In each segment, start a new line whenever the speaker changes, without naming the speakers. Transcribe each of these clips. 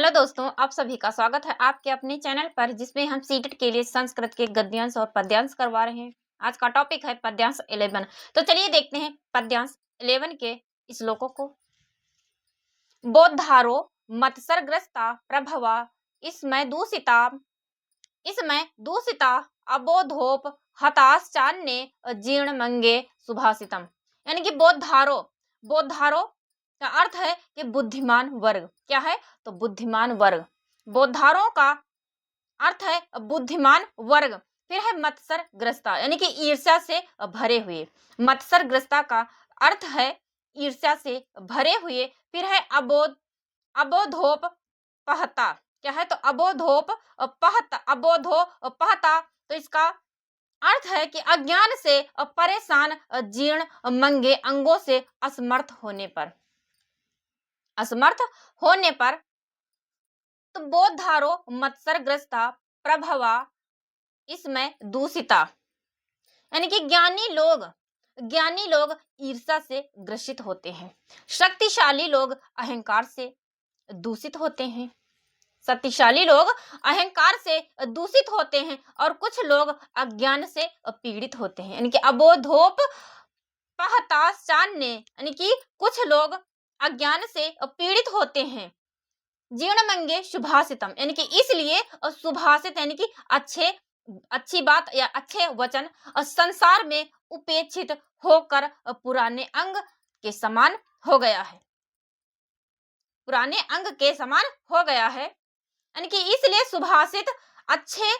Hello दोस्तों, आप सभी का स्वागत है आपके अपने चैनल पर जिसमें हम सीटेट के लिए संस्कृत के गद्यांश और पद्यांश करवा रहे हैं। आज का टॉपिक है पद्यांश 11। तो चलिए देखते हैं पद्यांश 11 के श्लोकों को। बोद्धारो मत्सरग्रस्ता प्रभवा इसमें दूषिता अबोधोप हताश्चान्य जीर्ण मंगे सुभाषितम। यानी कि बोद्धारो का अर्थ है कि बुद्धिमान वर्ग। क्या है? तो बुद्धिमान वर्ग। बोद्धारों का अर्थ है बुद्धिमान वर्ग। फिर है मत्सर ग्रस्ता यानी कि ईर्ष्या से भरे हुए। मत्सर ग्रस्ता का अर्थ है ईर्ष्या से भरे हुए। फिर है अबोधोप पहता। क्या है? तो अबोधो पहता। तो इसका अर्थ है कि अज्ञान से परेशान जीर्ण मंगे अंगों से असमर्थ होने पर। तो बोद्धारो मत्सरग्रस्ता प्रभवा इसमें दूषिता यानी कि ज्ञानी लोग ईर्ष्या से ग्रसित होते हैं। शक्तिशाली लोग अहंकार से दूषित होते हैं। शक्तिशाली लोग अहंकार से दूषित होते हैं और कुछ लोग अज्ञान से पीड़ित होते हैं। यानी कि अबोधोप पहताश्चान्य यानी कि कुछ लोग अज्ञान से पीड़ित होते हैं। जीर्ण मंगे शुभाषितम यानी कि इसलिए सुभाषित यानी कि अच्छी बात या अच्छे वचन संसार में उपेक्षित होकर पुराने अंग के समान हो गया है। यानी कि इसलिए सुभाषित अच्छे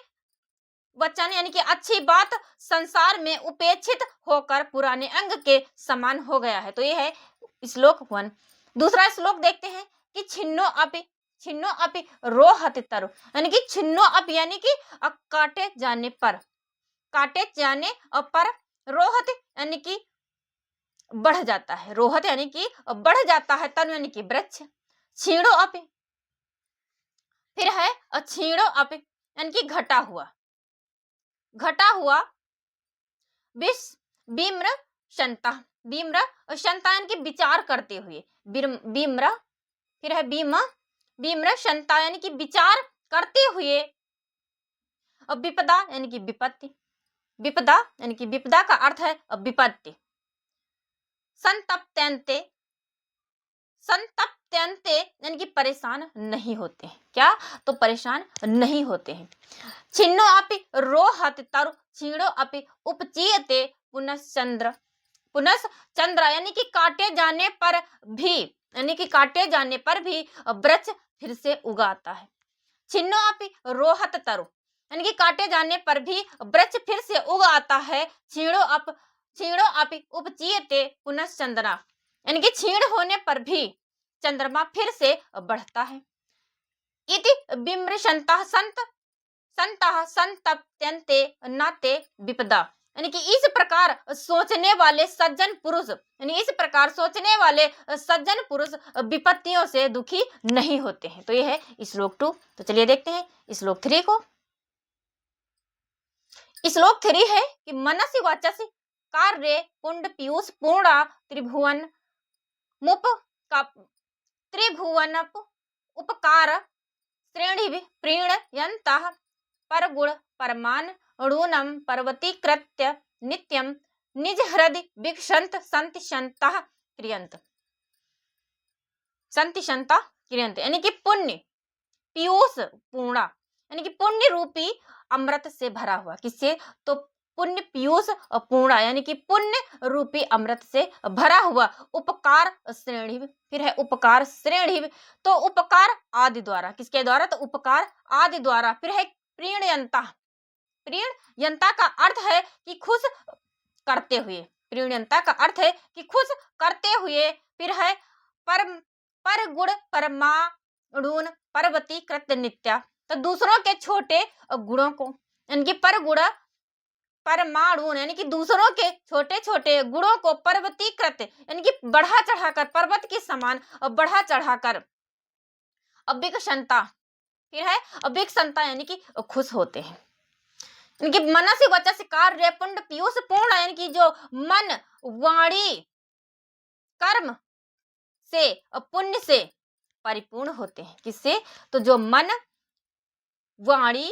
वचन यानी कि अच्छी बात संसार में उपेक्षित होकर पुराने अंग के समान हो गया है। तो ये है श्लोक 1। दूसरा श्लोक देखते हैं कि छिन्नो अपि रोहति तरु यानी कि छिन्नो अपि यानी कि काटे जाने पर रोहत यानी कि बढ़ जाता है। रोहत यानी कि बढ़ जाता है। तनु यानी कि वृक्ष। छीणो अपि फिर है छीणो अपि यानी कि घटा हुआ। विम्र शंता यानी कि विचार करते हुए। विम्र फिर है विम्र शंता यानी कि विचार करते हुए। विपदा यानी कि विपत्ति। विपदा यानी कि विपदा का अर्थ है विपत्ति। संतप्त्यन्ते यानी कि परेशान नहीं होते हैं। क्या? तो परेशान नहीं होते हैं। छिन्नो अपि रोहति तरु क्षीणो अपि उपचीयते पुनश्चंद्र यानी कि काटे जाने पर भी वृक्ष फिर से उगाता है। छिन्नो अपि रोहत तरु यानी कि काटे जाने पर भी वृक्ष फिर से उग आता है। क्षीणो अपि उपचीयते पुनश्चंद्रा यानी कि क्षीण होने पर भी चंद्रमा फिर से बढ़ता है। इति विमृशंतः संतप्यन्ते नाते विपदा यानी कि इस प्रकार सोचने वाले सज्जन पुरुष विपत्तियों से दुखी नहीं होते हैं। तो ये है श्लोक 2। तो चलिए देखते हैं श्लोक 3 को। श्लोक 3 है कि मनसि वाचसि कार्ये पुंड पीयूष पूर्णा त्रिभुवन उपकार श्रेणी प्रीणयन्तः परगुण परमान ऋणम पर्वतीकृत्य नित्यम निज हृदय विक्षंत संतिशंता क्रियंत यानी कि पुण्य पीयूष पूर्णा यानी कि पुण्य रूपी अमृत से भरा हुआ। किससे? तो पुण्य पीयूष पूर्णा यानी कि पुण्य रूपी अमृत से भरा हुआ। उपकार श्रेणी फिर है उपकार श्रेणी तो उपकार आदि द्वारा। किसके द्वारा? तो उपकार आदि द्वारा। फिर है प्रीणयंता का अर्थ है कि खुश करते हुए। प्रीणयंता का अर्थ है कि खुश करते हुए। फिर है पर गुण परमाणुन पर्वती कृत्य नित्या तो दूसरों के छोटे गुणों को यानी कि परमाणु यानी कि दूसरों के छोटे छोटे गुणों को पर्वतीकृत यानी कि बढ़ा चढ़ाकर पर्वत के समान बढ़ा चढ़ाकर अभिक्षंता फिर है अभिक्षंता यानी कि खुश होते हैं। यानी कि मन से वचन से कार्य पुंड पीयूष पूर्ण यानी कि जो मन वाणी कर्म से पुण्य से परिपूर्ण होते हैं। किससे? तो जो मन, वाणी,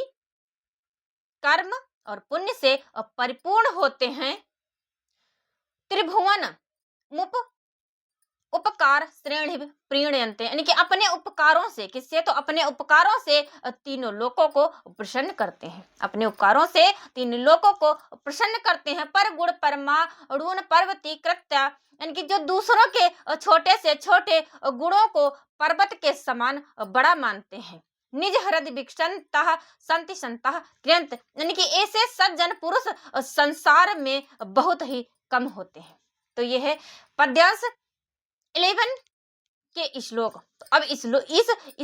कर्म और पुण्य से परिपूर्ण होते हैं। त्रिभुवन मुप उपकार श्रेणी प्रीणयन्ते, यानी कि अपने उपकारों से, किससे? तो अपने उपकारों से तीनों लोकों को प्रसन्न करते हैं। अपने उपकारों से तीन लोकों को प्रसन्न करते हैं। पर गुण परमा ऋण पर्वती कृत्या, यानी कि जो दूसरों के छोटे से छोटे गुणों को पर्वत के समान बड़ा मानते हैं। निज हृदय विक्षन्तः संति संतः क्रियन्त, यानी कि ऐसे सज्जन पुरुष संसार में बहुत ही कम होते हैं। तो ये है पद्यांश 11 के श्लोक। तो अब इस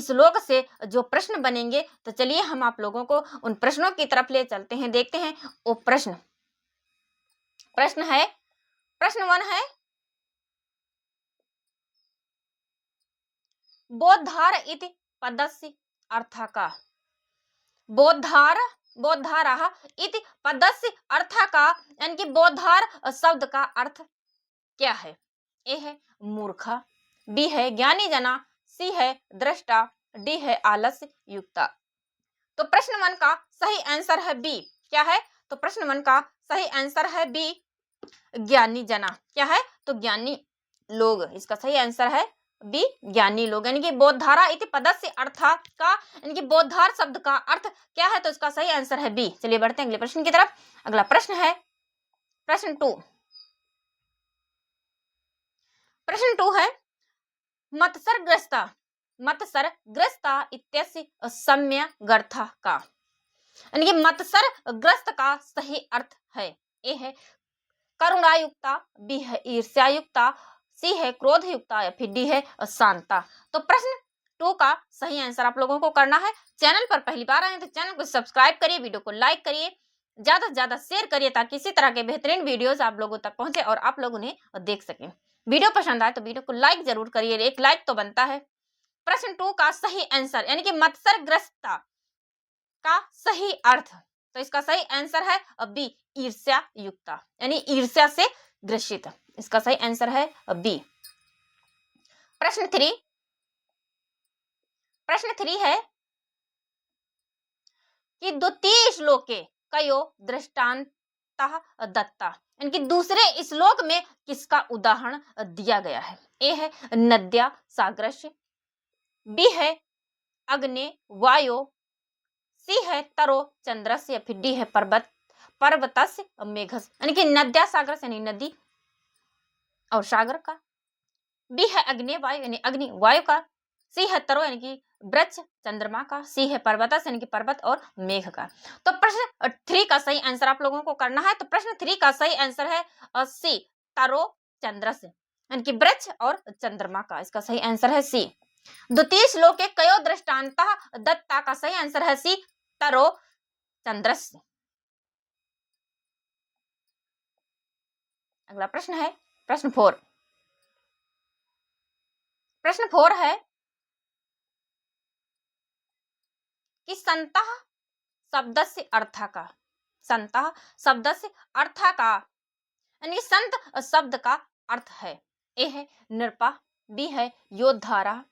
श्लोक से जो प्रश्न बनेंगे, तो चलिए हम आप लोगों को उन प्रश्नों की तरफ ले चलते हैं। देखते हैं वो प्रश्न है, प्रश्न 1 है, बोद्धार इति पदस्य अर्थः का। बोद्धारः इति पदस्य अर्थः का, यानी कि बोद्धार शब्द का अर्थ क्या है? ए है मूर्ख, बी है ज्ञानी जना, सी है दृष्टा, डी है आलस्य युक्ता। तो प्रश्न 1 का सही आंसर है बी। क्या है? तो प्रश्न 1 का सही आंसर है बी, ज्ञानी जना। क्या है? तो ज्ञानी लोग। इसका सही आंसर है बी, ज्ञानी लोग। यानी कि बोद्धारा इति पदस्य अर्थः का, यानी कि बोद्धार शब्द का अर्थ क्या है? तो इसका सही आंसर है बी। चलिए बढ़ते हैं अगले प्रश्न की तरफ। अगला प्रश्न है प्रश्न 2। प्रश्न 2 है, मत्सरग्रस्ता इत्यस्य सम्यगर्थः का, यानी कि मत्सरग्रस्त का सही अर्थ है। ए है करुणायुक्ता, बी है ईर्ष्यायुक्ता, सी है क्रोधयुक्ता या फिर डी है शांता। तो प्रश्न 2 का सही आंसर आप लोगों को करना है। चैनल पर पहली बार आए तो चैनल को सब्सक्राइब करिए, वीडियो को लाइक करिए, ज्यादा से ज्यादा शेयर करिए ताकि इसी तरह के बेहतरीन वीडियोस आप लोगों तक पहुंचे और आप लोग उन्हें देख सकें। वीडियो पसंद आए तो वीडियो को लाइक जरूर करिए, एक लाइक तो बनता है। प्रश्न 2 का सही आंसर, यानी कि मत्सरग्रस्ता का सही अर्थ, तो इसका सही आंसर है बी, ईर्ष्या युक्ता, यानी ईर्ष्या से ग्रसित। इसका सही आंसर है बी। प्रश्न 3 है कि द्वितीय श्लोके कयो दृष्टान्तः दत्ता, यानी कि दूसरे श्लोक में किसका उदाहरण दिया गया है? ए है नद्या सागरस्य, बी है अग्नि वायो, सी है तरो चंद्रस्य या फिर डी है पर्वतस्य मेघस, यानी कि नद्या सागर यानी नदी और सागर का, बी है अग्नि वायु यानी अग्नि वायु का, सी है तरो यानी कि वृक्ष चंद्रमा का, सी है पर्वतस यानी कि पर्वत और मेघ का। तो प्रश्न 3 का सही आंसर आप लोगों को करना है। तो प्रश्न 3 का सही आंसर है सी, तरो चंद्रस यानी कि वृक्ष और चंद्रमा का। इसका सही आंसर है सी। द्वितीय श्लोक के कयो दृष्टान्तः दत्ता का सही आंसर है सी, तरो चंद्रस। अगला प्रश्न है प्रश्न 4। प्रश्न 4 है कि संतः शब्दस्य अर्थः का, संतः शब्दस्य अर्थः का, यानी संत शब्द का अर्थ है। ए है नृपा, बी है योद्धारा,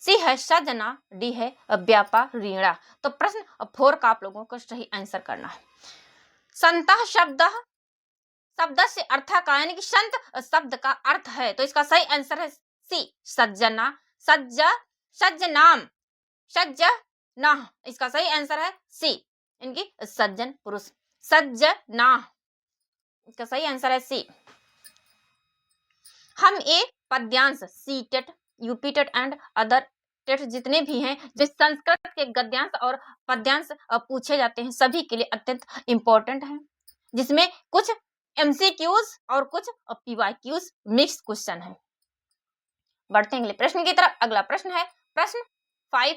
सी है सजना, डी है व्यापारीणा। तो प्रश्न 4 का आप लोगों को सही आंसर करना है। संतः शब्दस्य अर्थः का, यानी कि संत शब्द का अर्थ है, तो इसका सही आंसर है सी, सज्जना, सज्जना। इसका सही आंसर है सी, इनकी सज्जन पुरुष, सज्जना। इसका सही आंसर है सी। हम एक पद्यांश CTET, UP TET and other TET जितने भी हैं, जो संस्कृत के गद्यांश और पद्यांश पूछे जाते हैं, सभी के लिए अत्यंत इंपॉर्टेंट है, जिसमें कुछ एमसीक्यूज और कुछ पीवाईक्यूज मिक्स क्वेश्चन है। बढ़ते हैं अगले प्रश्न की तरफ। अगला प्रश्न है प्रश्न 5।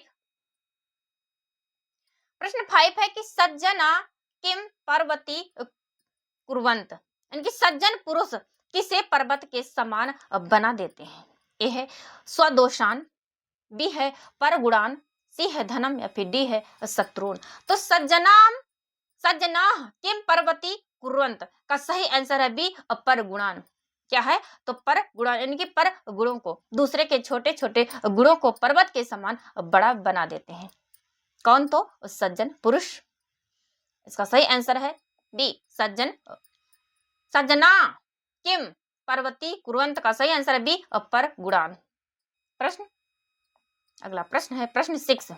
प्रश्न 5 है कि सज्जना किम पर्वती कुर्वन्त, यानी कि सज्जन पुरुष किसे पर्वत के समान बना देते हैं। ए है स्वदोषान, बी है परगुणान, सी है धनम या फिर डी है शत्रुन। तो सज्जना किम पर्वती कुर्वन्त का सही आंसर है बी, परगुणान। क्या है, तो पर गुणा यानी कि पर गुणों को, दूसरे के छोटे छोटे गुणों को पर्वत के समान बड़ा बना देते हैं। कौन, तो सज्जन पुरुष। इसका सही आंसर है बी, सज्जन। सज्जना किम पर्वती कुर्वंत का सही आंसर है बी, पर गुणान। प्रश्न, अगला प्रश्न है प्रश्न 6।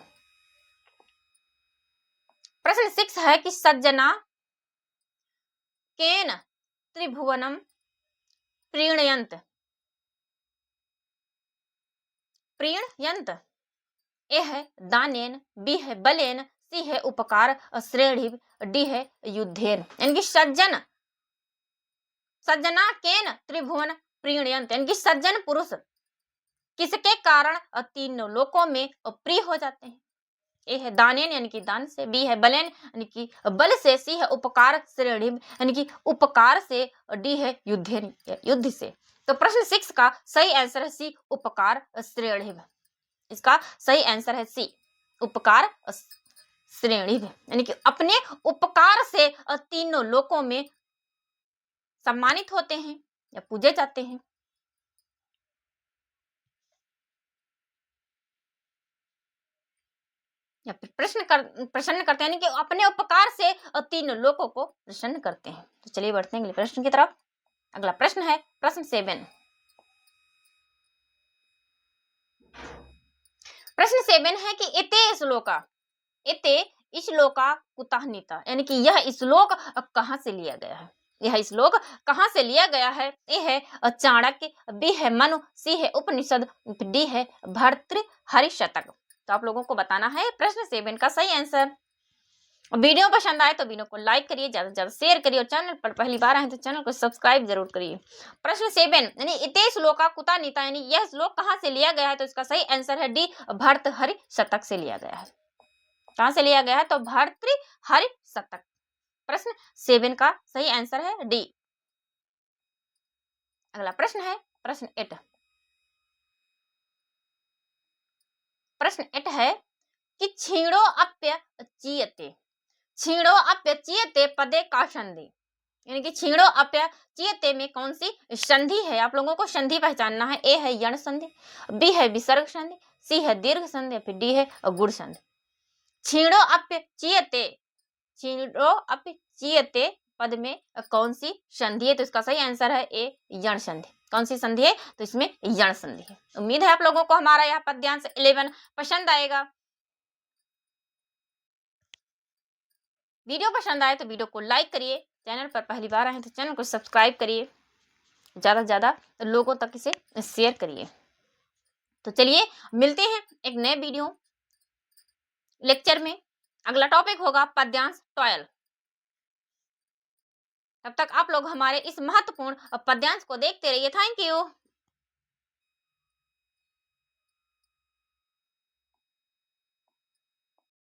प्रश्न 6 है कि सज्जना केन त्रिभुवनम प्रीणयंत। प्रीणयंत, ए है दानेन, बी है बलेन, सी है उपकार, श्रेणी, डी है युद्धेन। यानी कि सज्जना केन त्रिभुवन प्रीणयंत, यानी कि सज्जन पुरुष किसके कारण तीनों लोकों में प्रिय हो जाते हैं। ए है दानेन यानी कि दान से, बी है बलेन यानी कि बल से, सी है उपकार श्रेणी यानी कि उपकार से, डी है युद्धेन युद्ध से। तो प्रश्न 6 का सही आंसर है सी, उपकार श्रेणी। इसका सही आंसर है सी, उपकार श्रेणी, यानी कि अपने उपकार से तीनों लोकों में सम्मानित होते हैं या पूजे जाते हैं। या फिर प्रसन्न करते हैं, यानी कि अपने उपकार से तीनों लोगों को प्रसन्न करते हैं। तो चलिए बढ़ते हैं अगले प्रश्न की तरफ। अगला प्रश्न है प्रश्न 7। प्रश्न 7 है कि इते श्लोका, इते श्लोका कुतः नीता, यानी कि यह श्लोक कहाँ से लिया गया है। यह श्लोक कहाँ से लिया गया है। ए है चाणक्य, बी है मनु, सी है उपनिषद, डी है भर्तृहरि शतक। तो आप लोगों को बताना है प्रश्न 7 का सही आंसर। वीडियो पसंद आए तो वीडियो को लाइक करिए, ज्यादा से ज्यादा शेयर करिए, और चैनल पर पहली बार आए तो चैनल को सब्सक्राइब जरूर करिए। प्रश्न 7 यानी इते श्लोका कुतः नीता, यानी यह श्लोक कहाँ से लिया गया है। तो इसका सही आंसर है डी, भर्तृहरि शतक से लिया गया है। कहां से लिया गया है, तो भर्तृहरि शतक। प्रश्न 7 का सही आंसर है डी। अगला प्रश्न है प्रश्न 8। प्रश्न 8 है कि छीणो अप्य चीयते, छीणो अप्य चीयते पदे का संधि, यानी कि छीणो अप्य चीयते में कौन सी संधि है। आप लोगों को संधि पहचानना है। ए है यण संधि, बी है विसर्ग संधि, सी है दीर्घ संधि, फिर डी है गुण संधि। छीणो अप्य चीयते, छीणो अप्य चीयते पद में कौन सी संधि है। तो इसका सही आंसर है ए, यण संधि। कौन सी संधि है, तो इसमें यण संधि है। उम्मीद है आप लोगों को हमारा यह पद्यांश 11 पसंद आएगा। वीडियो पसंद आए तो वीडियो को लाइक करिए, चैनल पर पहली बार आए तो चैनल को सब्सक्राइब करिए, ज्यादा से ज्यादा लोगों तक इसे शेयर करिए। तो चलिए मिलते हैं एक नए वीडियो लेक्चर में। अगला टॉपिक होगा पद्यांश 12। तब तक आप लोग हमारे इस महत्वपूर्ण पद्यांश को देखते रहिए। Thank you.